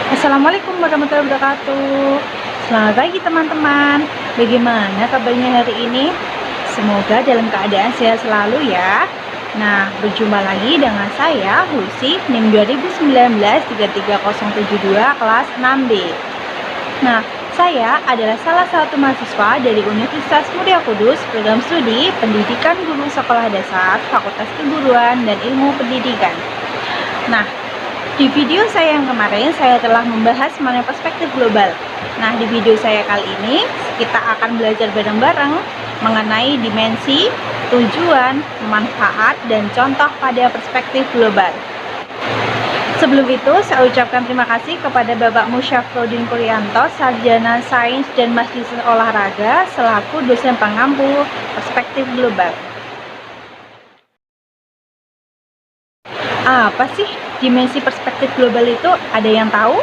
Assalamualaikum warahmatullahi wabarakatuh. Selamat pagi teman-teman. Bagaimana kabarnya hari ini? Semoga dalam keadaan sehat selalu ya. Nah, berjumpa lagi dengan saya Lucy NIM 2019 33072 kelas 6B. Nah, saya adalah salah satu mahasiswa dari Universitas Muria Kudus, program studi Pendidikan Guru Sekolah Dasar, Fakultas Keguruan dan Ilmu Pendidikan. Nah, di video saya yang kemarin, saya telah membahas mengenai perspektif global. Nah, di video saya kali ini, kita akan belajar bareng-bareng mengenai dimensi, tujuan, manfaat, dan contoh pada perspektif global. Sebelum itu, saya ucapkan terima kasih kepada Bapak Musyafrodin Kuryanto, Sarjana Sains dan Magister Olahraga, selaku dosen pengampu perspektif global. Apa sih dimensi perspektif global itu? Ada yang tahu?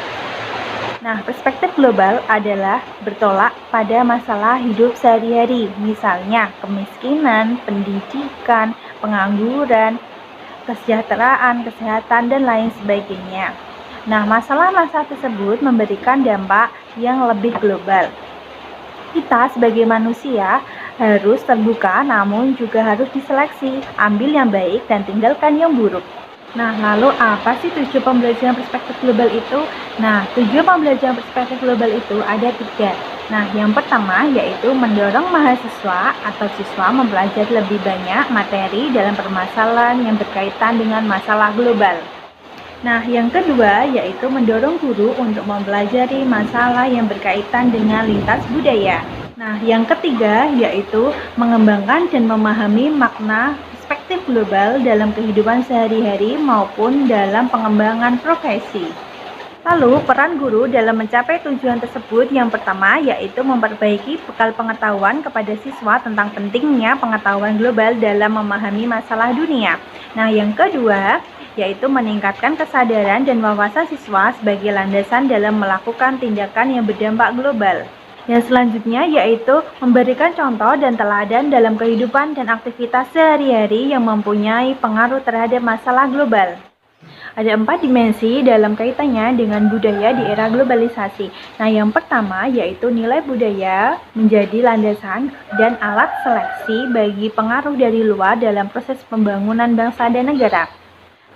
Nah, perspektif global adalah bertolak pada masalah hidup sehari-hari, misalnya kemiskinan, pendidikan, pengangguran, kesejahteraan, kesehatan, dan lain sebagainya. Nah, masalah-masalah tersebut memberikan dampak yang lebih global. Kita sebagai manusia harus terbuka, namun juga harus diseleksi, ambil yang baik dan tinggalkan yang buruk. Nah, lalu apa sih tujuan pembelajaran perspektif global itu? Nah, tujuan pembelajaran perspektif global itu ada 3. Nah, yang pertama yaitu mendorong mahasiswa atau siswa mempelajari lebih banyak materi dalam permasalahan yang berkaitan dengan masalah global. Nah, yang kedua yaitu mendorong guru untuk mempelajari masalah yang berkaitan dengan lintas budaya. Nah, yang ketiga yaitu mengembangkan dan memahami makna perspektif global dalam kehidupan sehari-hari maupun dalam pengembangan profesi. Lalu, peran guru dalam mencapai tujuan tersebut yang pertama yaitu memperbaiki bekal pengetahuan kepada siswa tentang pentingnya pengetahuan global dalam memahami masalah dunia. Nah, yang kedua yaitu meningkatkan kesadaran dan wawasan siswa sebagai landasan dalam melakukan tindakan yang berdampak global. Yang selanjutnya yaitu memberikan contoh dan teladan dalam kehidupan dan aktivitas sehari-hari yang mempunyai pengaruh terhadap masalah global. Ada 4 dimensi dalam kaitannya dengan budaya di era globalisasi. Nah, yang pertama yaitu nilai budaya menjadi landasan dan alat seleksi bagi pengaruh dari luar dalam proses pembangunan bangsa dan negara.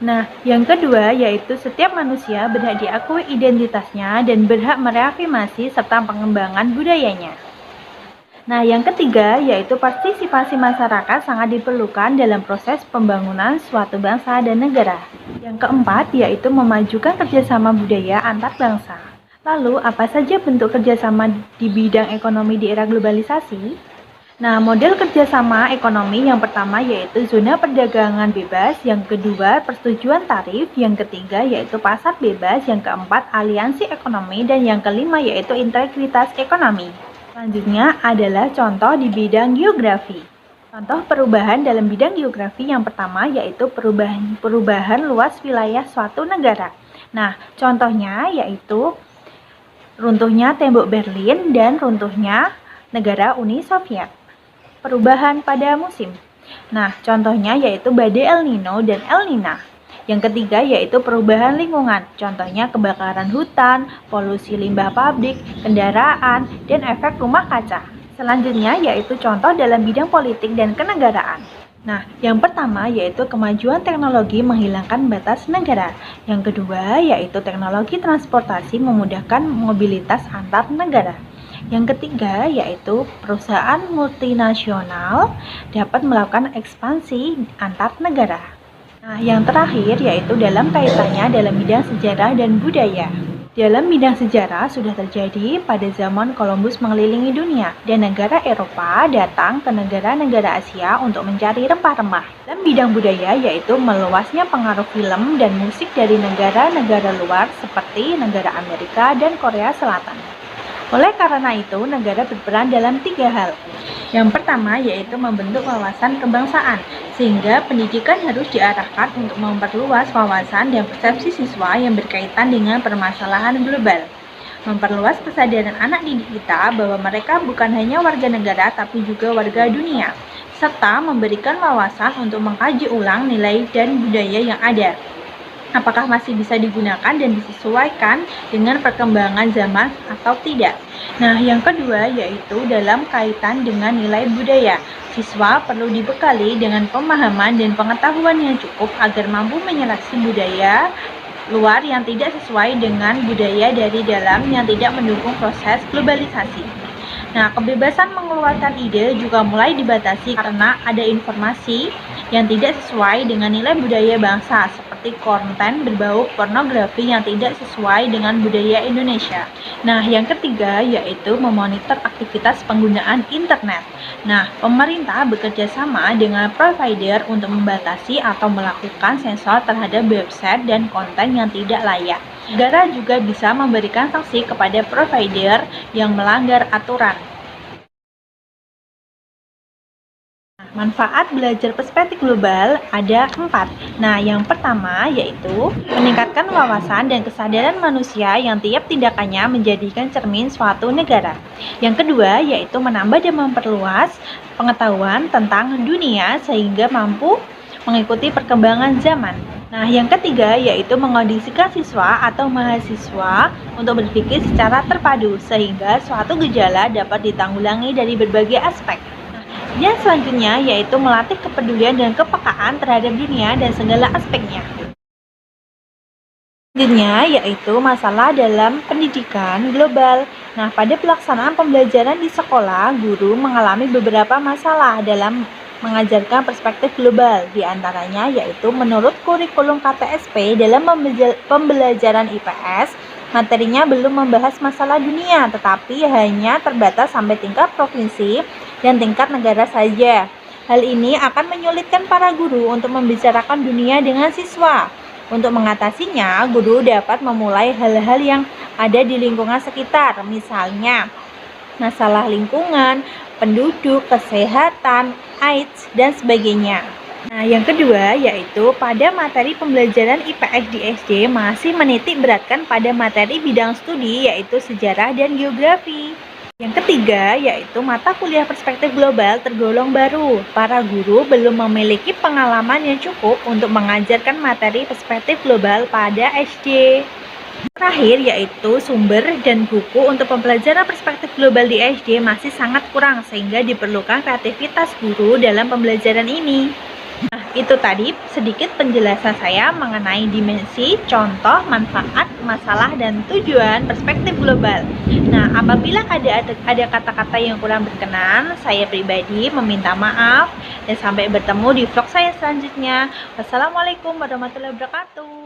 Nah, yang kedua yaitu setiap manusia berhak diakui identitasnya dan berhak mereafirmasi serta pengembangan budayanya. Nah, yang ketiga yaitu partisipasi masyarakat sangat diperlukan dalam proses pembangunan suatu bangsa dan negara. Yang keempat yaitu memajukan kerjasama budaya antar bangsa. Lalu, apa saja bentuk kerjasama di bidang ekonomi di era globalisasi? Nah, model kerjasama ekonomi yang pertama yaitu zona perdagangan bebas, yang kedua persetujuan tarif, yang ketiga yaitu pasar bebas, yang keempat aliansi ekonomi, dan yang kelima yaitu integritas ekonomi. Selanjutnya adalah contoh di bidang geografi. Contoh perubahan dalam bidang geografi yang pertama yaitu perubahan luas wilayah suatu negara. Nah, contohnya yaitu runtuhnya tembok Berlin dan runtuhnya negara Uni Soviet. Perubahan pada musim. Nah, contohnya yaitu badai El Nino dan El Nina. Yang ketiga yaitu perubahan lingkungan. Contohnya kebakaran hutan, polusi limbah pabrik, kendaraan, dan efek rumah kaca. Selanjutnya yaitu contoh dalam bidang politik dan kenegaraan. Nah, yang pertama yaitu kemajuan teknologi menghilangkan batas negara. Yang kedua yaitu teknologi transportasi memudahkan mobilitas antar negara. Yang ketiga yaitu perusahaan multinasional dapat melakukan ekspansi antar negara. Nah, yang terakhir yaitu dalam kaitannya dalam bidang sejarah dan budaya. Dalam bidang sejarah sudah terjadi pada zaman Columbus mengelilingi dunia dan negara Eropa datang ke negara-negara Asia untuk mencari rempah-rempah. Dalam bidang budaya yaitu meluasnya pengaruh film dan musik dari negara-negara luar seperti negara Amerika dan Korea Selatan. Oleh karena itu, negara berperan dalam 3 hal. Yang pertama yaitu membentuk wawasan kebangsaan, sehingga pendidikan harus diarahkan untuk memperluas wawasan dan persepsi siswa yang berkaitan dengan permasalahan global. Memperluas kesadaran anak didik kita bahwa mereka bukan hanya warga negara tapi juga warga dunia, serta memberikan wawasan untuk mengkaji ulang nilai dan budaya yang ada. apakah masih bisa digunakan dan disesuaikan dengan perkembangan zaman atau tidak. Nah, yang kedua yaitu dalam kaitan dengan nilai budaya. Siswa perlu dibekali dengan pemahaman dan pengetahuan yang cukup agar mampu menyeleksi budaya luar yang tidak sesuai dengan budaya dari dalam yang tidak mendukung proses globalisasi. Nah, kebebasan mengeluarkan ide juga mulai dibatasi karena ada informasi yang tidak sesuai dengan nilai budaya bangsa, seperti konten berbau pornografi yang tidak sesuai dengan budaya Indonesia. Nah, yang ketiga yaitu memonitor aktivitas penggunaan internet. Nah, pemerintah bekerja sama dengan provider untuk membatasi atau melakukan sensor terhadap website dan konten yang tidak layak. Negara juga bisa memberikan sanksi kepada provider yang melanggar aturan. Manfaat belajar perspektif global ada 4. Nah, yang pertama yaitu meningkatkan wawasan dan kesadaran manusia yang tiap tindakannya menjadikan cermin suatu negara. Yang kedua yaitu menambah dan memperluas pengetahuan tentang dunia sehingga mampu mengikuti perkembangan zaman. Nah, yang ketiga yaitu mengondisikan siswa atau mahasiswa untuk berpikir secara terpadu sehingga suatu gejala dapat ditanggulangi dari berbagai aspek. Yang selanjutnya yaitu melatih kepedulian dan kepekaan terhadap dunia dan segala aspeknya. Selanjutnya yaitu masalah dalam pendidikan global. Nah, pada pelaksanaan pembelajaran di sekolah, guru mengalami beberapa masalah dalam mengajarkan perspektif global. Di antaranya yaitu menurut kurikulum KTSP dalam pembelajaran IPS, materinya belum membahas masalah dunia, tetapi hanya terbatas sampai tingkat provinsi dan tingkat negara saja. Hal ini akan menyulitkan para guru untuk membicarakan dunia dengan siswa. Untuk mengatasinya, guru dapat memulai hal-hal yang ada di lingkungan sekitar, misalnya masalah lingkungan, penduduk, kesehatan, AIDS, dan sebagainya. Nah, yang kedua yaitu pada materi pembelajaran IPS di SD masih menitik beratkan pada materi bidang studi yaitu sejarah dan geografi. Yang ketiga yaitu mata kuliah perspektif global tergolong baru. Para guru belum memiliki pengalaman yang cukup untuk mengajarkan materi perspektif global pada SD. Terakhir yaitu sumber dan buku untuk pembelajaran perspektif global di SD masih sangat kurang sehingga diperlukan kreativitas guru dalam pembelajaran ini. Nah, itu tadi sedikit penjelasan saya mengenai dimensi, contoh, manfaat, masalah, dan tujuan perspektif global. Nah, apabila ada kata-kata yang kurang berkenan, saya pribadi meminta maaf dan sampai bertemu di vlog saya selanjutnya. Wassalamualaikum warahmatullahi wabarakatuh.